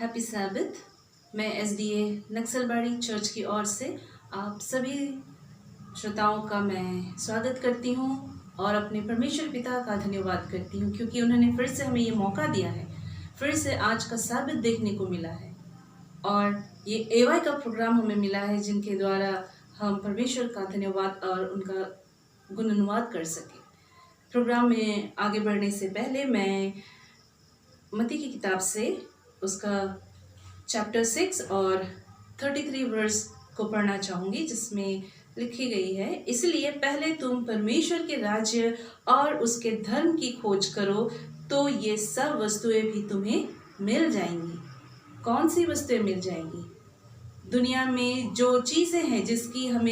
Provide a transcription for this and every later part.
Happy Sabbath. मैं SDA Naxalbari church की ओर से आप सभी श्रोताओं का मैं स्वागत करती हूँ और अपने परमेश्वर पिता का धन्यवाद करती हूँ क्योंकि उन्होंने फिर से हमें ये मौका दिया है, फिर से आज का सैबथ देखने को मिला है और ये एवाई का प्रोग्राम हमें मिला है जिनके द्वारा हम परमेश्वर का धन्यवाद और उनका गुणानुवाद कर सकें। प्रोग्राम में आगे बढ़ने से पहले मैं मत्ती की किताब से उसका चैप्टर 6 और 33 वर्स को पढ़ना चाहूँगी, जिसमें लिखी गई है, इसलिए पहले तुम परमेश्वर के राज्य और उसके धर्म की खोज करो तो ये सब वस्तुएं भी तुम्हें मिल जाएंगी। कौन सी वस्तुएं मिल जाएंगी? दुनिया में जो चीज़ें हैं जिसकी हम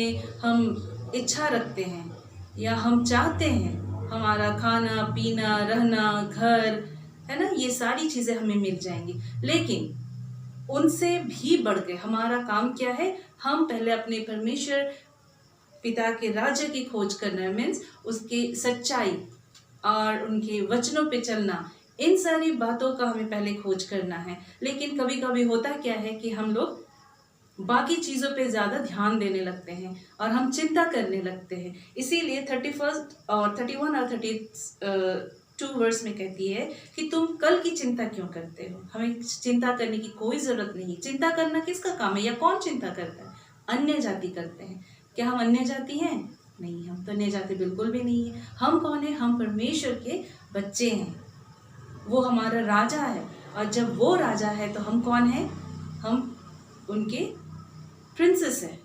इच्छा रखते हैं या हम चाहते हैं, हमारा खाना पीना रहना घर है ना, ये सारी चीज़ें हमें मिल जाएंगी। लेकिन उनसे भी बढ़ के हमारा काम क्या है? हम पहले अपने परमेश्वर पिता के राज्य की खोज करना है, मीन्स उसकी सच्चाई और उनके वचनों पे चलना, इन सारी बातों का हमें पहले खोज करना है। लेकिन कभी कभी होता क्या है कि हम लोग बाकी चीज़ों पे ज़्यादा ध्यान देने लगते हैं और हम चिंता करने लगते हैं। इसीलिए 31 और 32 वर्स में कहती है कि तुम कल की चिंता क्यों करते हो? हमें चिंता करने की कोई ज़रूरत नहीं। चिंता करना किसका काम है या कौन चिंता करता है? अन्य जाति करते हैं। क्या हम अन्य जाति हैं? नहीं, हम तो अन्य जाति बिल्कुल भी नहीं है। हम कौन है? हम परमेश्वर के बच्चे हैं। वो हमारा राजा है और जब वो राजा है तो हम कौन है? हम उनके प्रिंसेस है।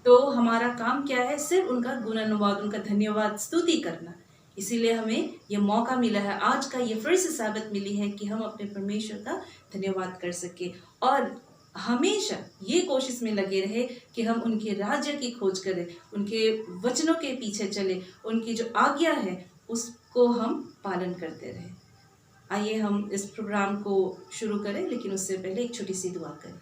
तो हमारा काम क्या है? सिर्फ उनका गुणानुवाद, उनका धन्यवाद स्तुति करना। इसीलिए हमें ये मौका मिला है, आज का ये फिर से सैबथ मिली है कि हम अपने परमेश्वर का धन्यवाद कर सके और हमेशा ये कोशिश में लगे रहे कि हम उनके राज्य की खोज करें, उनके वचनों के पीछे चले, उनकी जो आज्ञा है उसको हम पालन करते रहे। आइए हम इस प्रोग्राम को शुरू करें, लेकिन उससे पहले एक छोटी सी दुआ करें।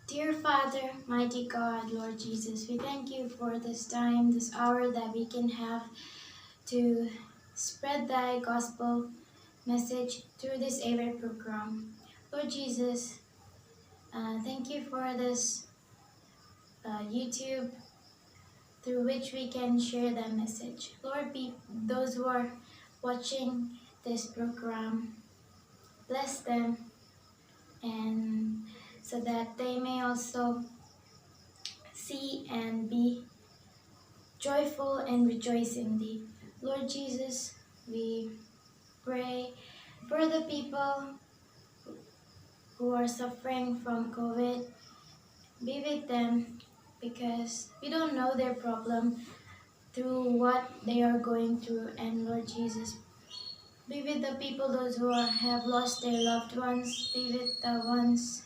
Dear Father, mighty God, Lord Jesus, we thank you for this time, this hour that we can have to spread thy gospel message through this AWAY program. Lord Jesus, thank you for this YouTube through which we can share that message. Lord, be those who are watching this program, bless them, and so that they may also see and be joyful and rejoice in thee. Lord Jesus, we pray for the people who are suffering from COVID. Be with them because we don't know their problem through what they are going through. And Lord Jesus, be with the people, those who have lost their loved ones. Be with the ones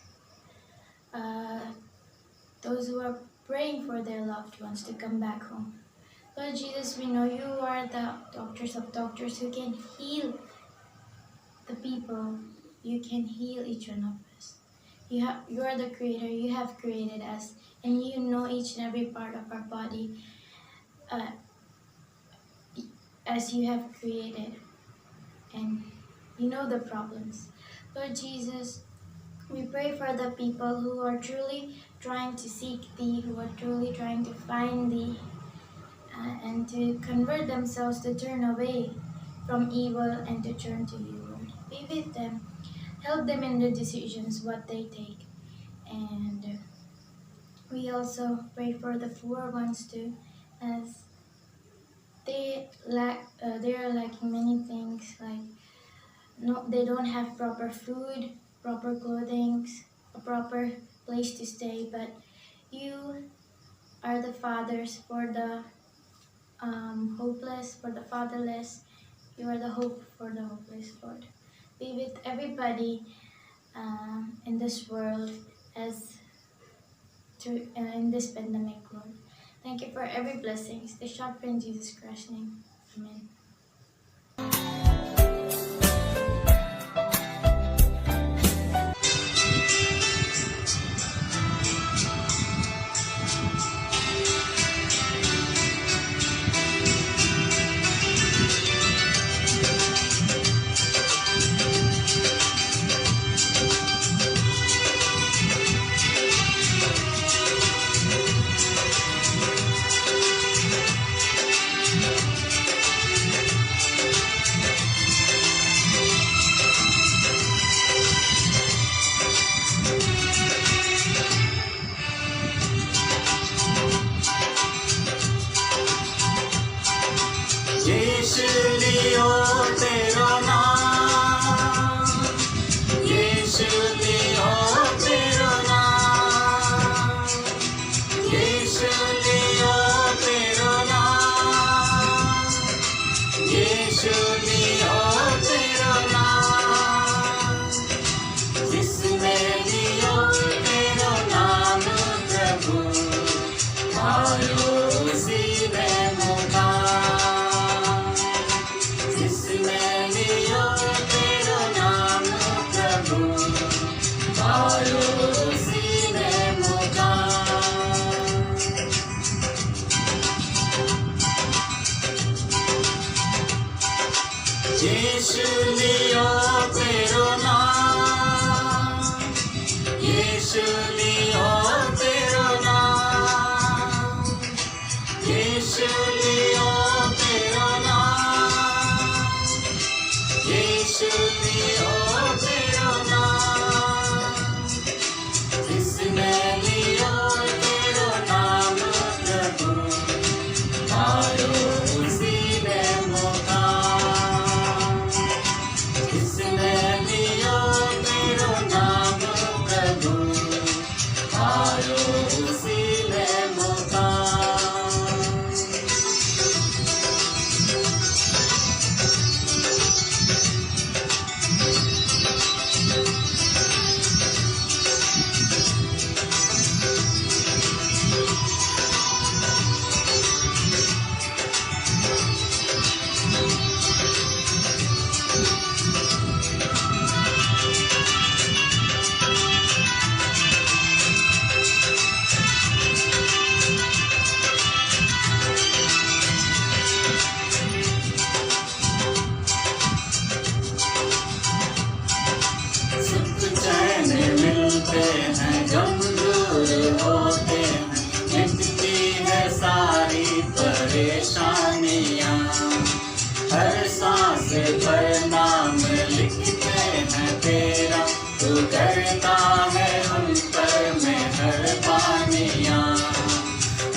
those who are praying for their loved ones to come back home. Lord Jesus, we know you are the doctors of doctors who can heal the people. You can heal each one of us. You are the creator. You have created us, and you know each and every part of our body as you have created, and you know the problems. Lord Jesus, we pray for the people who are truly trying to seek thee, who are truly trying to find thee, and to convert themselves to turn away from evil and to turn to you, Lord. Be with them. Help them in the decisions, what they take. And we also pray for the poor ones too, as they are lacking many things, like they don't have proper food, proper clothing, a proper place to stay, but you are the fathers for the hopeless, for the fatherless. You are the hope for the hopeless, Lord. Be with everybody in this world in this pandemic, Lord. Thank you for every blessing. Stay sharp in Jesus Christ's name. Amen. यीशु लियो तेरो नाम, यीशु लियो तेरो नाम, यीशु लियो तेरो नाम, यीशु लियो तेरो नाम, जिसने लियो तेरो नाम प्रभु, आयो उसी में मुकाम, जिसने लियो तेरो नाम प्रभु, आयो उसी में मुकाम। यीशु लियो तेरो नाम, यीशु लियो तेरो नाम, यीशु लियो तेरो नाम, यीशु लियो तेरो नाम, जिसने लियो तेरो नाम प्रभु, आयो उसी में मुकाम, जिसने लियो तेरो नाम प्रभु, आयो उसी में मुकाम। सुख चैन मिलते हैं, गम दूर होते हैं, मिटती है सारी परेशानियाँ, हर सांस पर नाम लिखते हैं तेरा, तू करता है उन पर मेहरबानियाँ,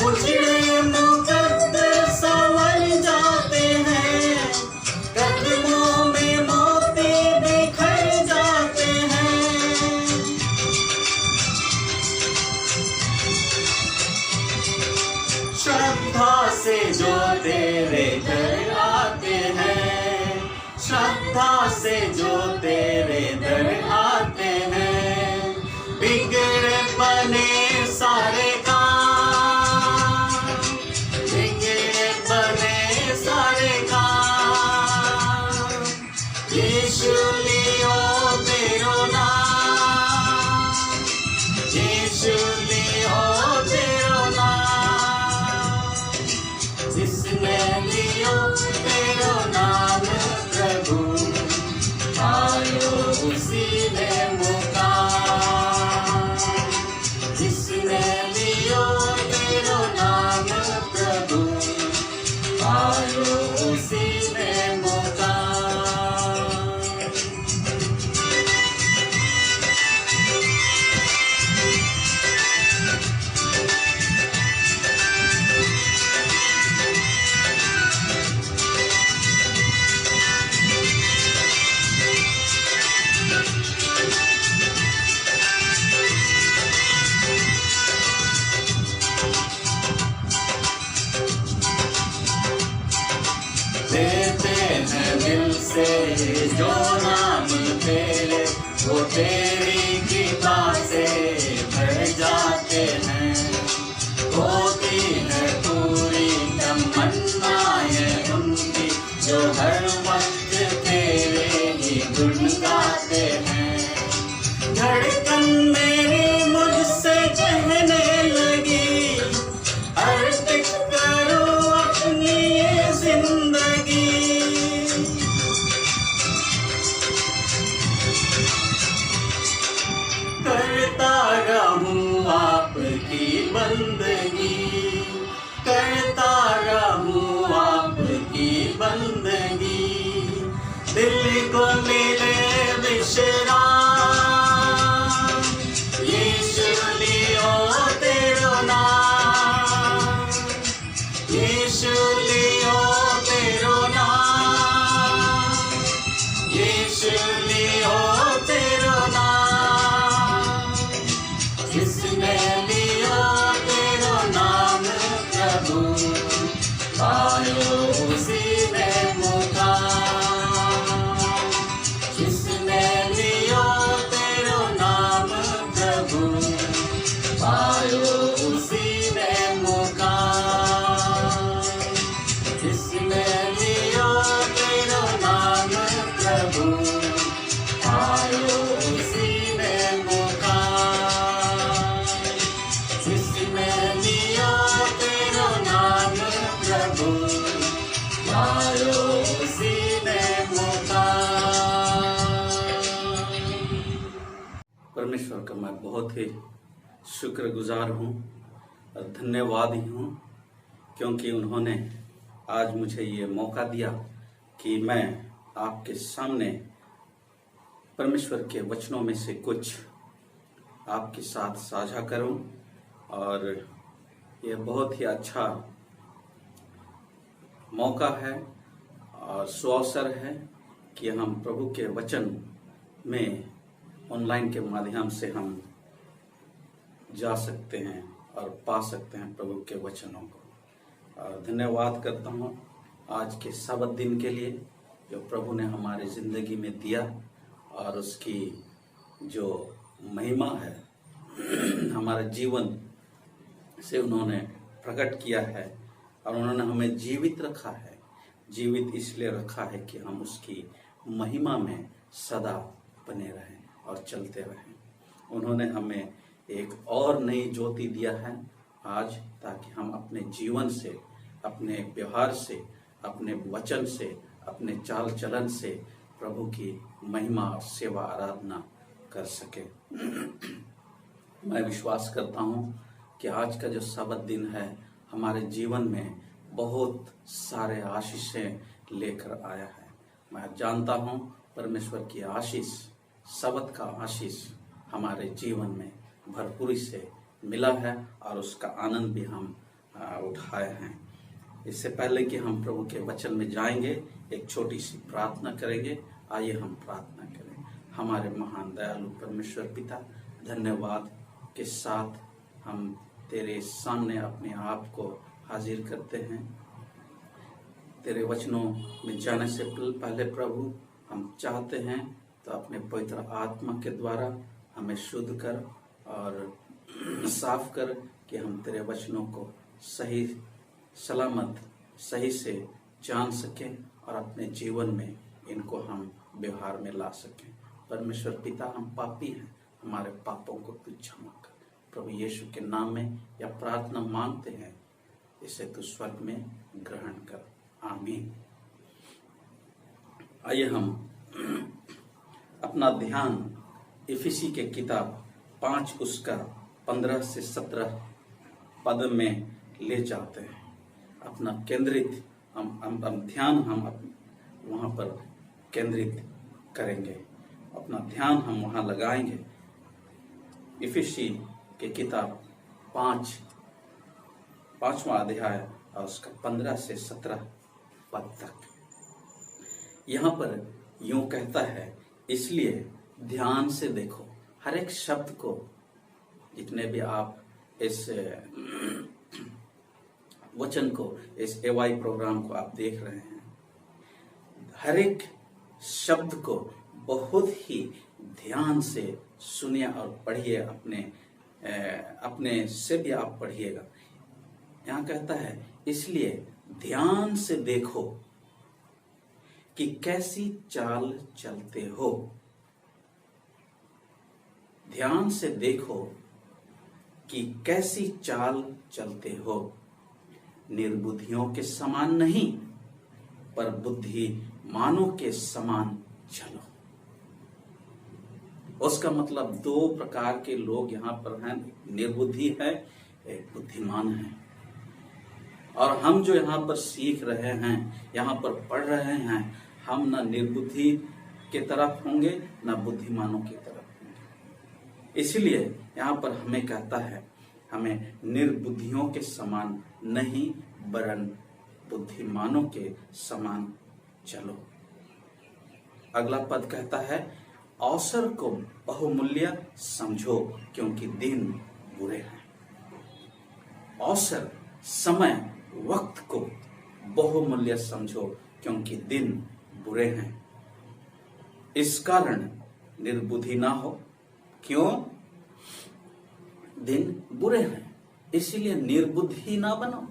उजड़े मुकद्दर संवर जाते हैं, कदमों में मोती बिखर जाते हैं, श्रद्धा से जो तेरे दर आते हैं, श्रद्धा से जो तेरे दर आते हैं, बिगड़े बने सारे काम, बिगड़े बने सारे काम, यीशु लियो तेरो नाम, यीशु लियो तेरो नाम, जिसने लियो तेरो नाम प्रभु, आयो उसी में मुकाम, जिसने लियो तेरो नाम प्रभु, आयो उसी में मुकाम। देते हैं दिल से जो नाम तेरे, वो तेरी कृपा से भर जाते हैं, होती है पूरी तमन्नाएं उनकी, जो हर वक्त तेरे ही गुण गाते हैं, धड़कन मेरी मुझसे कहने लगी, अर्पित करो अपनी ये जिंदगी, करता रहूं आपकी बंदगी, करता रहूं आपकी बंदगी, दिल को मिले विश्राम, यीशु लियो तेरो नाम, यीशु लियो तेरो परमेश्वर का मैं बहुत ही शुक्रगुजार हूँ और धन्यवादी हूँ, क्योंकि उन्होंने आज मुझे ये मौका दिया कि मैं आपके सामने परमेश्वर के वचनों में से कुछ आपके साथ साझा करूं। और ये बहुत ही अच्छा मौका है और सुअवसर है कि हम प्रभु के वचन में ऑनलाइन के माध्यम से हम जा सकते हैं और पा सकते हैं प्रभु के वचनों को। और धन्यवाद करता हूँ आज के सबत दिन के लिए जो प्रभु ने हमारी ज़िंदगी में दिया, और उसकी जो महिमा है हमारे जीवन से उन्होंने प्रकट किया है, और उन्होंने हमें जीवित रखा है। जीवित इसलिए रखा है कि हम उसकी महिमा में सदा बने रहें और चलते रहें। उन्होंने हमें एक और नई ज्योति दिया है आज, ताकि हम अपने जीवन से, अपने व्यवहार से, अपने वचन से, अपने चाल चलन से प्रभु की महिमा, सेवा, आराधना कर सके। मैं विश्वास करता हूँ कि आज का जो सबत दिन है हमारे जीवन में बहुत सारे आशीषें लेकर आया है। मैं जानता हूँ परमेश्वर की आशीष, सबत का आशीष हमारे जीवन में भरपूरी से मिला है और उसका आनंद भी हम उठाए हैं। इससे पहले कि हम प्रभु के वचन में जाएंगे, एक छोटी सी प्रार्थना करेंगे। आइए हम प्रार्थना करें। हमारे महान दयालु परमेश्वर पिता, धन्यवाद के साथ हम तेरे सामने अपने आप को हाजिर करते हैं। तेरे वचनों में जाने से पहले प्रभु हम चाहते हैं तो अपने पवित्र आत्मा के द्वारा हमें शुद्ध कर और साफ कर कि हम तेरे वचनों को सही सलामत सही से जान सकें और अपने जीवन में इनको हम व्यवहार में ला सकें। परमेश्वर पिता, हम पापी हैं, हमारे पापों को तू क्षमा कर। प्रभु यीशु के नाम में यह प्रार्थना मांगते हैं, इसे तू स्वर्ग में ग्रहण कर। आमीन। आइए हम अपना ध्यान इफिसी के किताब 5 उसका 15 से 17 पद में ले जाते हैं। अपना केंद्रित हम ध्यान वहाँ पर केंद्रित करेंगे, अपना ध्यान हम वहाँ लगाएंगे। इफिसी के किताब 5वां अध्याय और उसका 15 से 17 पद तक। यहाँ पर यूं कहता है, इसलिए ध्यान से देखो। हर एक शब्द को, जितने भी आप इस वचन को, इस एवाई प्रोग्राम को आप देख रहे हैं, हर एक शब्द को बहुत ही ध्यान से सुनिए और पढ़िए। अपने से भी आप पढ़िएगा। यहाँ कहता है, इसलिए ध्यान से देखो कि कैसी चाल चलते हो। ध्यान से देखो कि कैसी चाल चलते हो, निर्बुद्धियों के समान नहीं, पर बुद्धिमानों के समान चलो। उसका मतलब 2 प्रकार के लोग यहाँ पर हैं, निर्बुद्धि है, एक बुद्धिमान है। और हम जो यहाँ पर सीख रहे हैं, यहाँ पर पढ़ रहे हैं, हम ना निर्बुद्धि के तरफ होंगे ना बुद्धिमानों की तरफ होंगे। इसलिए यहाँ पर हमें कहता है, हमें निर्बुद्धियों के समान नहीं, वरन बुद्धिमानों के समान चलो। अगला पद कहता है, अवसर को बहुमूल्य समझो क्योंकि दिन बुरे हैं। अवसर, समय, वक्त को बहुमूल्य समझो क्योंकि दिन बुरे हैं। इस कारण निर्बुद्धि ना हो। क्यों? दिन बुरे हैं, इसलिए निर्बुद्धि ना बनो,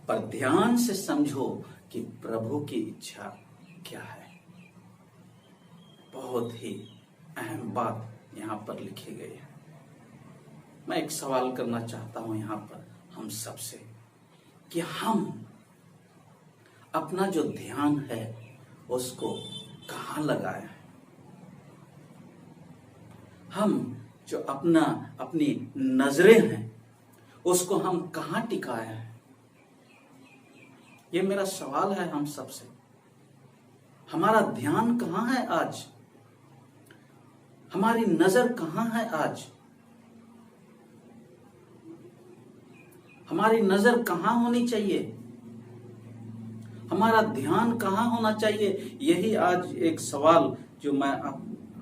पर ध्यान से समझो कि प्रभु की इच्छा क्या है। बहुत ही अहम बात यहाँ पर लिखी गई है। मैं एक सवाल करना चाहता हूं यहाँ पर हम सबसे, कि हम अपना जो ध्यान है उसको कहाँ लगाए हैं। हम जो अपनी नजरें हैं उसको हम कहाँ टिकाए हैं? ये मेरा सवाल है हम सबसे। हमारा ध्यान कहाँ है आज? हमारी नजर कहाँ है आज? हमारी नजर कहाँ होनी चाहिए? हमारा ध्यान कहाँ होना चाहिए? यही आज एक सवाल जो मैं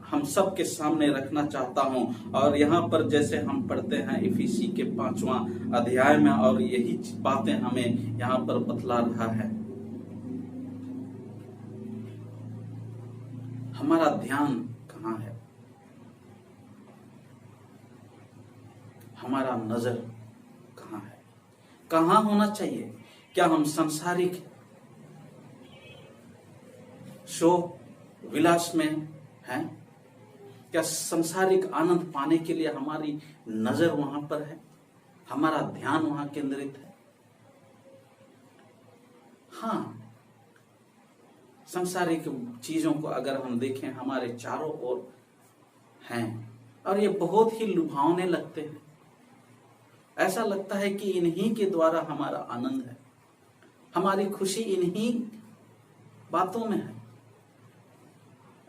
हम सब के सामने रखना चाहता हूं। और यहाँ पर जैसे हम पढ़ते हैं इफिसी के 5वां अध्याय में, और यही बातें हमें यहाँ पर बतला रहा है। हमारा ध्यान कहाँ है? हमारा नजर कहाँ है? कहाँ होना चाहिए? क्या हम सांसारिक शो विलास में हैं? क्या संसारिक आनंद पाने के लिए हमारी नजर वहां पर है? हमारा ध्यान वहां केंद्रित है? हाँ, संसारिक चीजों को अगर हम देखें हमारे चारों ओर हैं और ये बहुत ही लुभावने लगते हैं। ऐसा लगता है कि इन्हीं के द्वारा हमारा आनंद है, हमारी खुशी इन्हीं बातों में है,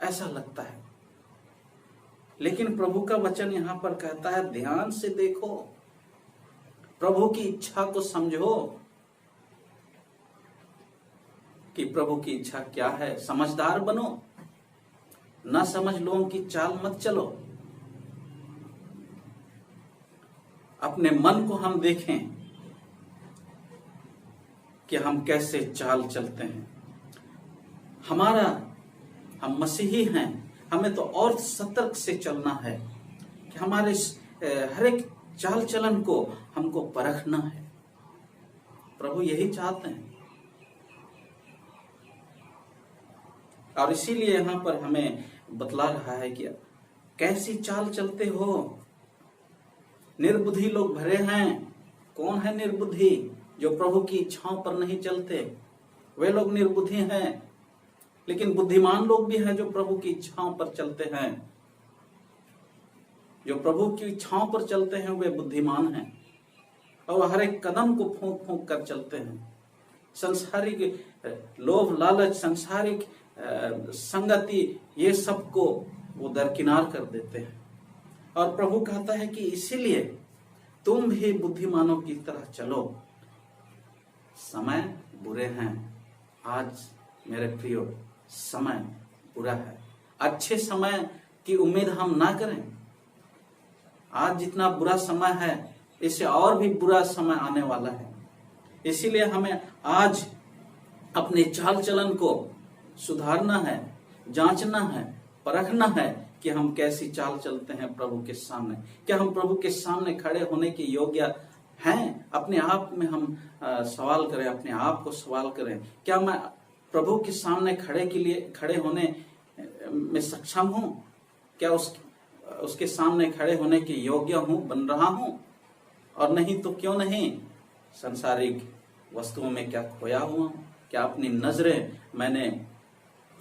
ऐसा लगता है। लेकिन प्रभु का वचन यहां पर कहता है ध्यान से देखो, प्रभु की इच्छा को समझो कि प्रभु की इच्छा क्या है। समझदार बनो, ना समझ लोगों की चाल मत चलो। अपने मन को हम देखें कि हम कैसे चाल चलते हैं। हम मसीही हैं, हमें तो और सतर्क से चलना है कि हमारे हर एक चाल चलन को हमको परखना है। प्रभु यही चाहते हैं। और इसीलिए यहाँ पर हमें बतला रहा है कि कैसी चाल चलते हो। निर्बुद्धि लोग भरे हैं। कौन है निर्बुद्धि? जो प्रभु की इच्छाओं पर नहीं चलते, वे लोग निर्बुद्धि हैं। लेकिन बुद्धिमान लोग भी हैं जो प्रभु की इच्छाओं पर चलते हैं। जो प्रभु की इच्छाओं पर चलते हैं वे बुद्धिमान हैं और हर एक कदम को फूंक फूंक कर चलते हैं। संसारिक लोभ लालच, सांसारिक संगति, ये सब को वो दरकिनार कर देते हैं। और प्रभु कहता है कि इसीलिए तुम भी बुद्धिमानों की तरह चलो। समय बुरे हैं आज मेरे प्रियो, समय बुरा है। अच्छे समय की उम्मीद हम ना करें। आज जितना बुरा समय है इससे और भी बुरा समय आने वाला है। इसीलिए हमें आज अपने चाल चलन को सुधारना है, जांचना है, परखना है कि हम कैसी चाल चलते हैं प्रभु के सामने। क्या हम प्रभु के सामने खड़े होने के योग्य हैं? अपने आप में हम सवाल करें, अपने आप को सवाल करें, क्या मैं प्रभु के सामने खड़े होने में सक्षम हूं? क्या उसके सामने खड़े होने के योग्य हूं, बन रहा हूं? और नहीं तो क्यों नहीं? संसारिक वस्तुओं में क्या खोया हुआ? क्या अपनी नजरें मैंने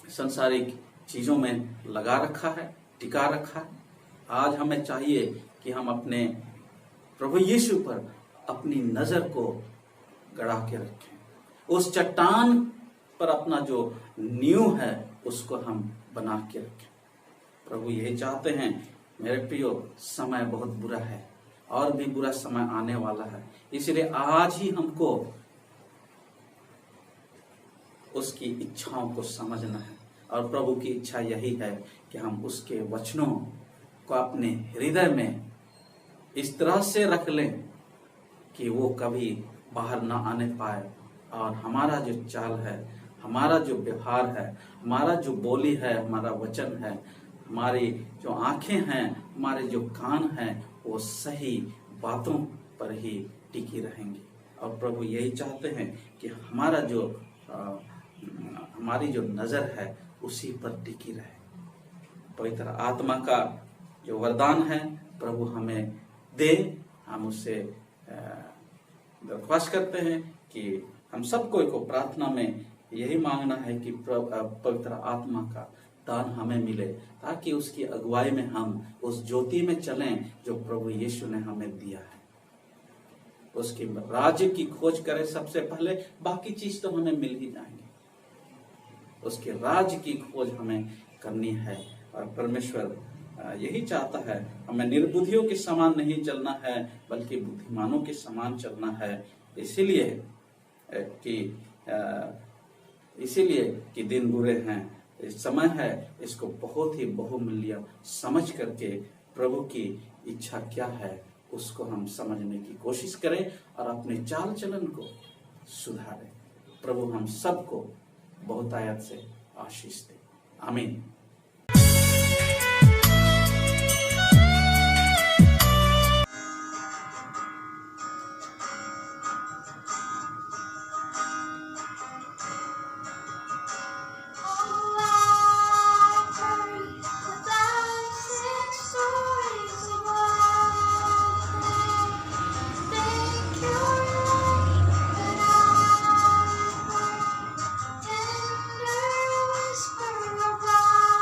संसारिक चीजों में लगा रखा है, टिका रखा है? आज हमें चाहिए कि हम अपने प्रभु यीशु पर अपनी नजर को गड़ा के रखें। उस चट्टान पर अपना जो नींव है उसको हम बना के रखें। प्रभु यही चाहते हैं। मेरे प्रियो, समय बहुत बुरा है और भी बुरा समय आने वाला है। इसलिए आज ही हमको उसकी इच्छाओं को समझना है। और प्रभु की इच्छा यही है कि हम उसके वचनों को अपने हृदय में इस तरह से रख लें कि वो कभी बाहर ना आने पाए। और हमारा जो चाल है, हमारा जो व्यवहार है, हमारा जो बोली है, हमारा वचन है, हमारी जो आंखें हैं, हमारे जो कान हैं, वो सही बातों पर ही टिकी रहेंगी। और प्रभु यही चाहते हैं कि हमारी जो नजर है उसी पर टिकी रहे। पवित्र आत्मा का जो वरदान है प्रभु हमें दे। हम उससे दरख्वास्त करते हैं कि हम सबको प्रार्थना में यही मांगना है कि पवित्र आत्मा का दान हमें मिले, ताकि उसकी अगुवाई में हम उस ज्योति में चलें जो प्रभु यीशु ने हमें दिया है। उसके राज्य की खोज करें सबसे पहले, बाकी चीज तो हमें मिल ही जाएंगे। उसके राज्य की खोज हमें करनी है। और परमेश्वर यही चाहता है, हमें निर्बुद्धियों के समान नहीं चलना है, बल्कि बुद्धिमानों के समान चलना है। इसीलिए कि दिन बुरे हैं, इस समय है, इसको बहुत ही बहुमूल्य समझ करके प्रभु की इच्छा क्या है उसको हम समझने की कोशिश करें और अपने चाल चलन को सुधारें। प्रभु हम सबको बहुतायत से आशीष दे। आमीन। Tender whisper of love.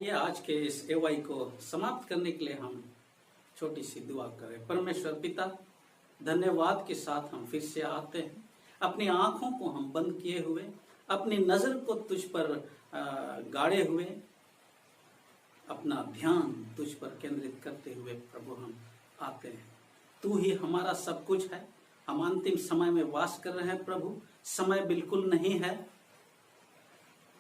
ये आज के इस एवाई को समाप्त करने के लिए हम छोटी सी दुआ करें। परमेश्वर पिता, धन्यवाद के साथ हम फिर से आते हैं। अपनी आंखों को हम बंद किए हुए, अपनी नजर को तुझ पर गाड़े हुए, अपना ध्यान तुझ पर केंद्रित करते हुए प्रभु हम आते हैं। तू ही हमारा सब कुछ है। हम अंतिम समय में वास कर रहे हैं प्रभु। समय बिल्कुल नहीं है।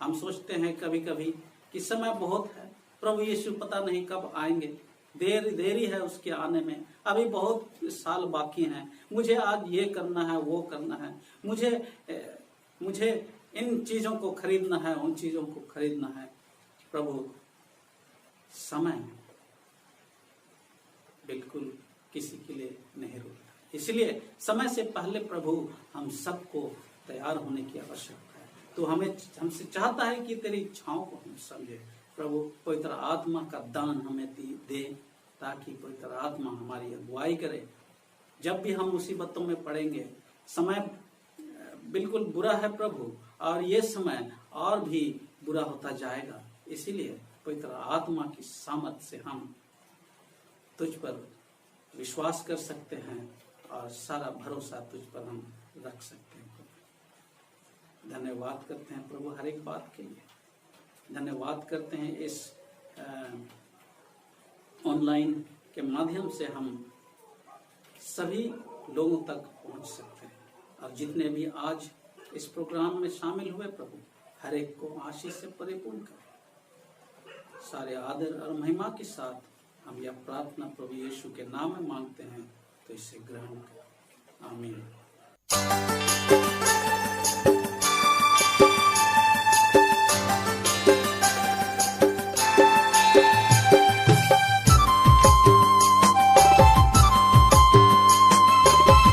हम सोचते हैं कभी कभी कि समय बहुत है, प्रभु यीशु पता नहीं कब आएंगे, देरी है उसके आने में, अभी बहुत साल बाकी हैं, मुझे आज ये करना है, वो करना है, मुझे इन चीजों को खरीदना है, उन चीजों को खरीदना है। प्रभु समय बिल्कुल किसी के लिए नहीं रुकता, इसलिए समय से पहले प्रभु हम सबको तैयार होने की आवश्यकता है। तो हमसे चाहता है कि तेरी इच्छाओं को हम समझे। प्रभु पवित्र आत्मा का दान हमें दे, ताकि पवित्र आत्मा हमारी अगुवाई करे। जब भी हम मुसीबतों में पड़ेंगे, समय बिल्कुल बुरा है प्रभु, और ये समय और भी बुरा होता जाएगा। इसीलिए पवित्र आत्मा की सामर्थ से हम तुझ पर विश्वास कर सकते हैं और सारा भरोसा तुझ पर हम रख सकते हैं। धन्यवाद करते हैं प्रभु हर एक बात के लिए। धन्यवाद करते हैं इस ऑनलाइन के माध्यम से हम सभी लोगों तक पहुंच सकते हैं, और जितने भी आज इस प्रोग्राम में शामिल हुए प्रभु हर एक को आशीष से परिपूर्ण करें। सारे आदर और महिमा के साथ हम यह प्रार्थना प्रभु यीशु के नाम में मांगते हैं, तो इसे ग्रहण करें। आमीन।